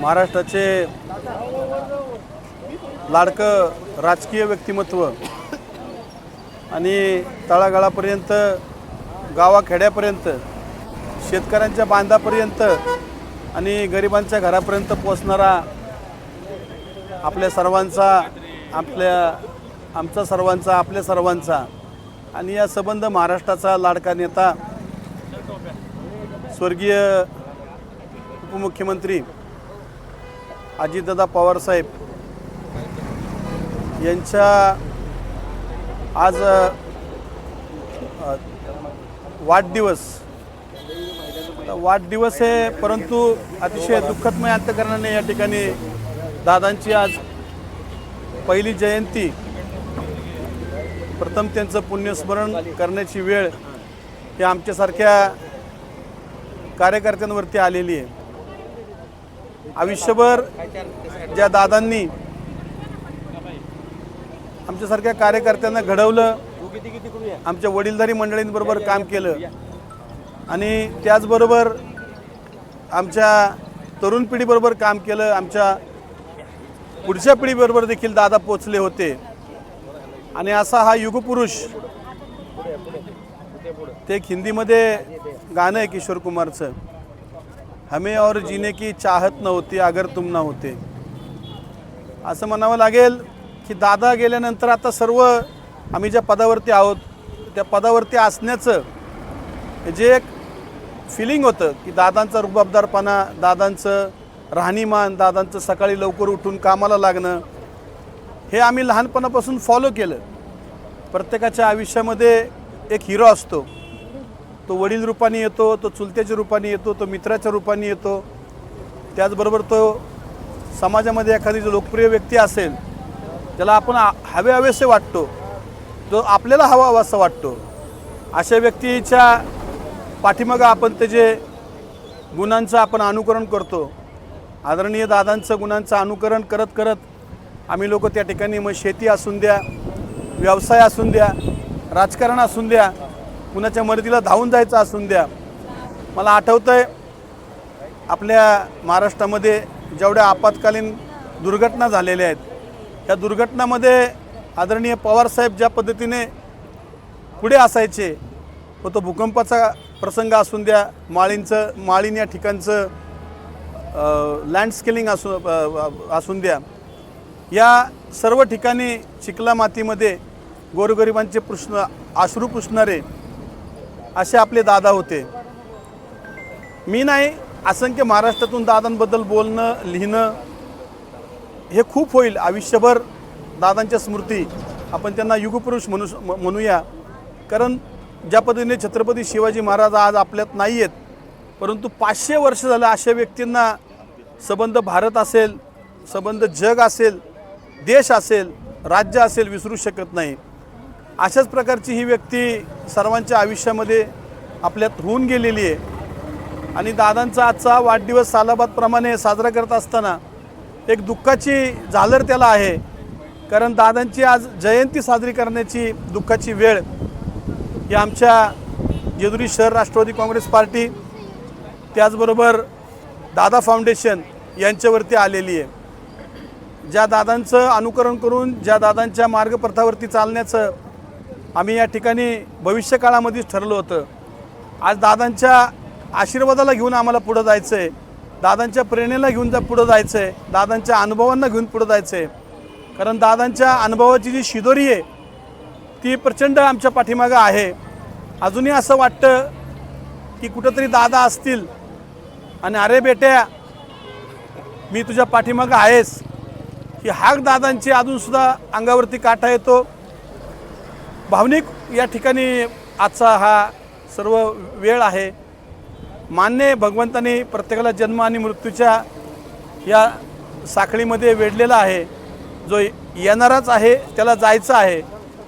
महाराष्ट्राचे लाडकं राजकीय व्यक्तिमत्व आणि तळागाळापर्यंत गावाखेड्यापर्यंत शेतकऱ्यांच्या बांधापर्यंत आणि गरिबांच्या घरापर्यंत पोहोचणारा आपल्या सर्वांचा आपल्या सर्वांचा आणि या संबंध महाराष्ट्राचा लाडका नेता स्वर्गीय उपमुख्यमंत्री अजितदादा पवारसाहेब यांच्या आज वाढदिवस आहे, परंतु अतिशय दुःखदमय अंतकरणाने या ठिकाणी दादांची आज पहिली जयंती, प्रथम त्यांचं पुण्यस्मरण करण्याची वेळ ही आमच्यासारख्या कार्यकर्त्यांवरती आलेली आहे। आयुष्यभर ज्या दादांनी आमच्यासारख्या कार्यकर्त्यांना घडवलं, आमच्या वडीलधारी मंडळींबरोबर काम केलं आणि त्याचबरोबर आमच्या तरुण पिढीबरोबर काम केलं, आमच्या पुढच्या पिढीबरोबर देखील दादा पोचले होते। आणि असा हा युगपुरुष, ते एक हिंदीमध्ये गाणं आहे किशोर कुमारचं, हमें और जीने की चाहत न होती अगर तुम ना होते। असं म्हणावं लागेल की दादा गेल्यानंतर आता सर्व आम्ही ज्या पदावरती आहोत त्या पदावरती असण्याचं जे एक फिलिंग होतं की दादांचा रुबाबदारपणा, दादांचं राहणीमान, दादांचं सकाळी लवकर उठून कामाला लागणं, हे आम्ही लहानपणापासून फॉलो केलं। प्रत्येकाच्या आयुष्यामध्ये एक हिरो असतो, तो वडील रूपाने येतो, तो चुलत्याच्या रूपाने येतो, तो मित्राच्या रूपाने येतो, त्याचबरोबर तो समाजामध्ये एखादी जो लोकप्रिय व्यक्ती असेल ज्याला आपण हवेसे वाटतो, जो आपल्याला हवा असं वाटतो, अशा व्यक्तीच्या पाठीमागं आपण त्याचे गुणांचं आपण अनुकरण करतो। आदरणीय दादांचं गुणांचं अनुकरण करत करत आम्ही लोक त्या ठिकाणी मग शेती असून द्या, व्यवसाय असून द्या, राजकारण असून द्या, कुणाच्या मदतीला धावून जायचं असून द्या। मला आठवतंय आपल्या महाराष्ट्रामध्ये जेवढ्या आपत्कालीन दुर्घटना झालेल्या आहेत, त्या दुर्घटनामध्ये आदरणीय पवारसाहेब ज्या पद्धतीने पुढे असायचे, तो भूकंपाचा प्रसंग असून द्या, माळीन या ठिकाणचं लँडस्केलिंग असून द्या, या सर्व ठिकाणी चिखला मातीमध्ये गोरगरिबांचे अश्रू पुसणारे असे आपले दादा होते। मी नाही, असंख्य महाराष्ट्रातून दादांबद्दल बोलणं, लिहिणं हे खूप होईल। आयुष्यभर दादांच्या स्मृती आपण त्यांना युगपुरुष म्हणूया, कारण ज्या पद्धतीने छत्रपती शिवाजी महाराज आज आपल्यात नाही आहेत, परंतु 500 वर्ष झालं अशा व्यक्तींना संबंध भारत असेल, संबंध जग असेल, देश असेल, राज्य असेल, विसरू शकत नाही। अशाच प्रकारची ही व्यक्ती सर्वांच्या आयुष्यामध्ये आपल्यात होऊन गेलेली आहे। आणि दादांचा आजचा वाढदिवस सालाबादप्रमाणे साजरा करत असताना एक दुःखाची झालर त्याला आहे, कारण दादांची आज जयंती साजरी करण्याची दुःखाची वेळ ही आमच्या जेजुरी शहर राष्ट्रवादी काँग्रेस पार्टी, त्याचबरोबर दादा फाउंडेशन यांच्यावरती आलेली आहे। ज्या दादांचं अनुकरण करून, ज्या दादांच्या मार्गपथावरती चालण्याचं आम्ही या ठिकाणी भविष्यकाळामध्येच ठरलं होतं। आज दादांच्या आशीर्वादाला घेऊन आम्हाला पुढं जायचं आहे, दादांच्या प्रेरणेला घेऊन पुढं जायचं आहे, दादांच्या अनुभवांना घेऊन पुढं जायचं आहे। कारण दादांच्या अनुभवाची जी शिदोरी आहे ती प्रचंड आमच्या पाठीमागं आहे। अजूनही असं वाटतं की कुठंतरी दादा असतील आणि अरे बेट्या मी तुझ्या पाठीमागं आहेस, की हाक दादांची अजूनसुद्धा अंगावरती काटा येतो। भावनिक या ठिकाणी आजचा हा सर्व वेळ आहे। मान्य भगवंताने प्रत्येकाला जन्म आणि मृत्यूच्या या साखळीमध्ये वेढलेला आहे, जो येणाराच आहे त्याला जायचं आहे,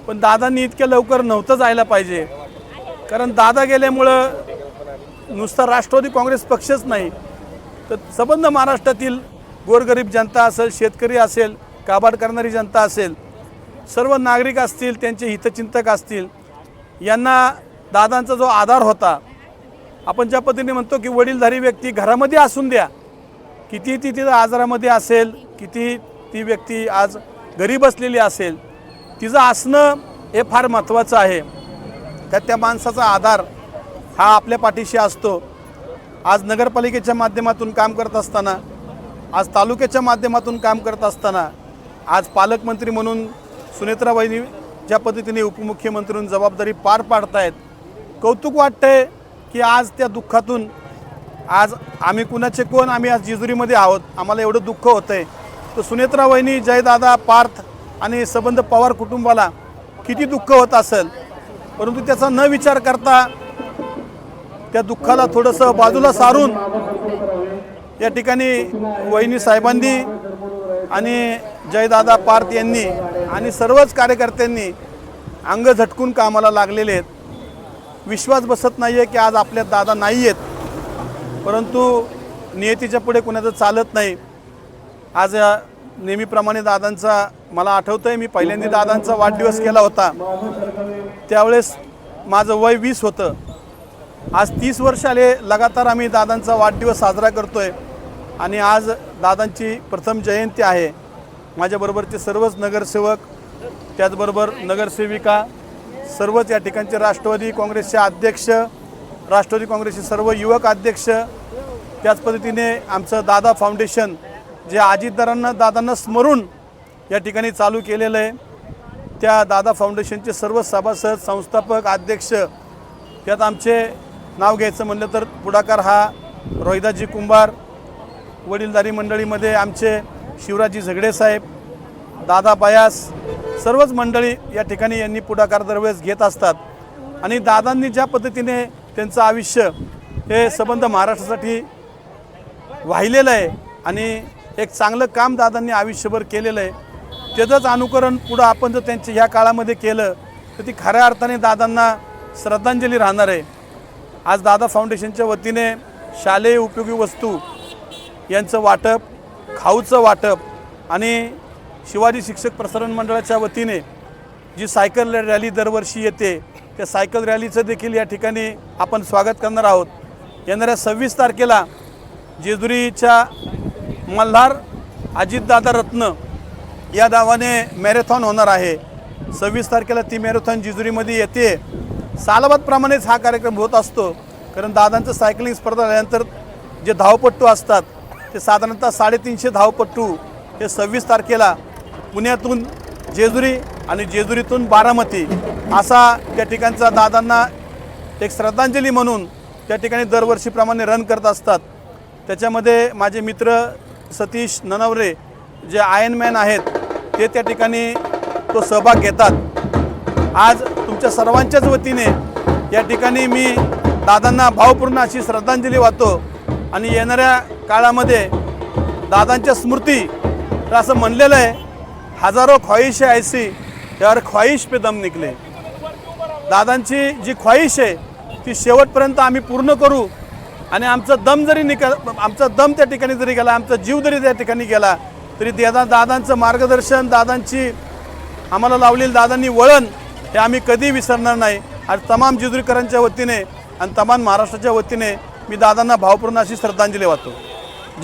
पण दादांनी इतक्या लवकर नव्हतं जायला पाहिजे। कारण दादा गेल्यामुळं नुसता राष्ट्रवादी काँग्रेस पक्षच नाही तर संबंध महाराष्ट्रातील गोरगरीब जनता असेल, शेतकरी असेल, काबाड करणारी जनता असेल, सर्व नागरिक असतील, त्यांचे हितचिंतक असतील, यांना दादांचा जो आधार होता, आपण ज्या पद्धतीने म्हणतो की वडीलधारी व्यक्ती घरामध्ये असून द्या किती ती तिथं आजारामध्ये असेल, किती ती व्यक्ती आज घरी बसलेली असेल, तिचं असणं हे फार महत्त्वाचं आहे. त्या माणसाचा आधार हा आपल्या पाठीशी असतो. आज नगरपालिकेच्या माध्यमातून काम करत असताना, आज तालुक्याच्या माध्यमातून काम करत असताना, आज पालकमंत्री म्हणून सुनेत्रा वहिनी ज्या पद्धतीने उपमुख्यमंत्री म्हणून जबाबदारी पार पाडतायत, कौतुक वाटतंय की आज त्या दुःखातून आज आम्ही कुणाचे कोण, आम्ही आज जेजुरीमध्ये आहोत, आम्हाला एवढं दुःख होतं आहे. तर सुनेत्रा वहिनी, जयदादा, पार्थ आणि संबंध पवार कुटुंबाला किती दुःख होत असेल, परंतु त्याचा न विचार करता त्या दुःखाला थोडंसं बाजूला सारून या ठिकाणी वहिनी साहेबांनी आणि जयदादा, पार्थ यांनी आणि सर्वच कार्यकर्त्यांनी अंग झटकून कामाला लागलेले आहेत. विश्वास बसत नाही आहे की आज आपल्या दादा नाही आहेत, परंतु नियतीच्या पुढे कुणाचं चालत नाही. आज नेहमीप्रमाणे दादांचा मला आठवतं आहे, मी पहिल्यांदा दादांचा वाढदिवस केला होता, त्यावेळेस माझं वय 20 होतं. आज 30 वर्ष आले लगातार आम्ही दादांचा वाढदिवस साजरा करतो आहे आणि आज दादांची प्रथम जयंती आहे. माझ्याबरोबरचे सर्वच नगरसेवक, त्याचबरोबर नगरसेविका, सर्वच या ठिकाणचे राष्ट्रवादी काँग्रेसचे अध्यक्ष, राष्ट्रवादी काँग्रेसचे सर्व युवक अध्यक्ष, त्याच पद्धतीने आमचं दादा फाउंडेशन जे दादांना स्मरून या ठिकाणी चालू केलेलं आहे, त्या दादा फाउंडेशनचे सर्व सभासद, संस्थापक, अध्यक्ष, त्यात आमचे नाव घ्यायचं म्हणलं तर पुढाकार हा रोहिदासजी कुंभार, वडीलधारी मंडळीमध्ये आमचे शिवराजजी झगडे साहेब, दादा बयास, सर्वच मंडळी या ठिकाणी यांनी पुढाकार दरवेळेस घेत असतात. आणि दादांनी ज्या पद्धतीने त्यांचं आयुष्य हे संबंध महाराष्ट्रासाठी वाहिलेलं आहे आणि एक चांगलं काम दादांनी आयुष्यभर केलेलं आहे, त्याचंच अनुकरण पुढं आपण जर त्यांच्या ह्या काळामध्ये केलं तर ती खऱ्या अर्थाने दादांना श्रद्धांजली राहणार आहे. आज दादा फाउंडेशनच्या वतीने शालेय उपयोगी वस्तू यांचं वाटप, खाऊचं वाटप आणि शिवाजी शिक्षक प्रसारण मंडळाच्या वतीने जी सायकल रॅली दरवर्षी येते, त्या सायकल रॅलीचं देखील या ठिकाणी आपण स्वागत करणार आहोत. येणाऱ्या 26 तारखेला जेजुरीच्या मल्हार अजितदादा रत्न या नावाने मॅरेथॉन होणार आहे. 26 तारखेला ती मॅरेथॉन जेजुरीमध्ये येते. सालाबादप्रमाणेच हा कार्यक्रम होत असतो, कारण दादांचं सायकलिंग स्पर्धा झाल्यानंतर जे धावपट्टू असतात ते साधारणतः 350 धावपट्टू हे 26 तारखेला पुण्यातून जेजुरी आणि जेजुरीतून बारामती असा त्या ठिकाणचा दादांना एक श्रद्धांजली म्हणून त्या ठिकाणी दरवर्षीप्रमाणे रन करत असतात. त्याच्यामध्ये माझे मित्र सतीश ननवरे जे आयर्नमॅन आहेत ते त्या ठिकाणी तो सहभाग घेतात. आज तुमच्या सर्वांच्याच वतीने या ठिकाणी मी दादांना भावपूर्ण अशी श्रद्धांजली वाहतो आणि येणाऱ्या काळामध्ये दादांच्या स्मृती तर असं म्हणलेलं आहे, हजारो ख्वाहिश ऐसी यावर ख्वाहिश पे दम निकले. दादांची जी ख्वाहिश आहे ती शेवटपर्यंत आम्ही पूर्ण करू आणि आमचा दम त्या ठिकाणी जरी गेला, आमचा जीव जरी त्या ठिकाणी गेला तरी दादांचं मार्गदर्शन, दादांची आम्हाला लावलेली दादांनी वळण हे आम्ही कधी विसरणार नाही. आणि तमाम जेजुरीकरांच्या वतीने आणि तमाम महाराष्ट्राच्या वतीने मी दादांना भावपूर्ण अशी श्रद्धांजली वाहतो.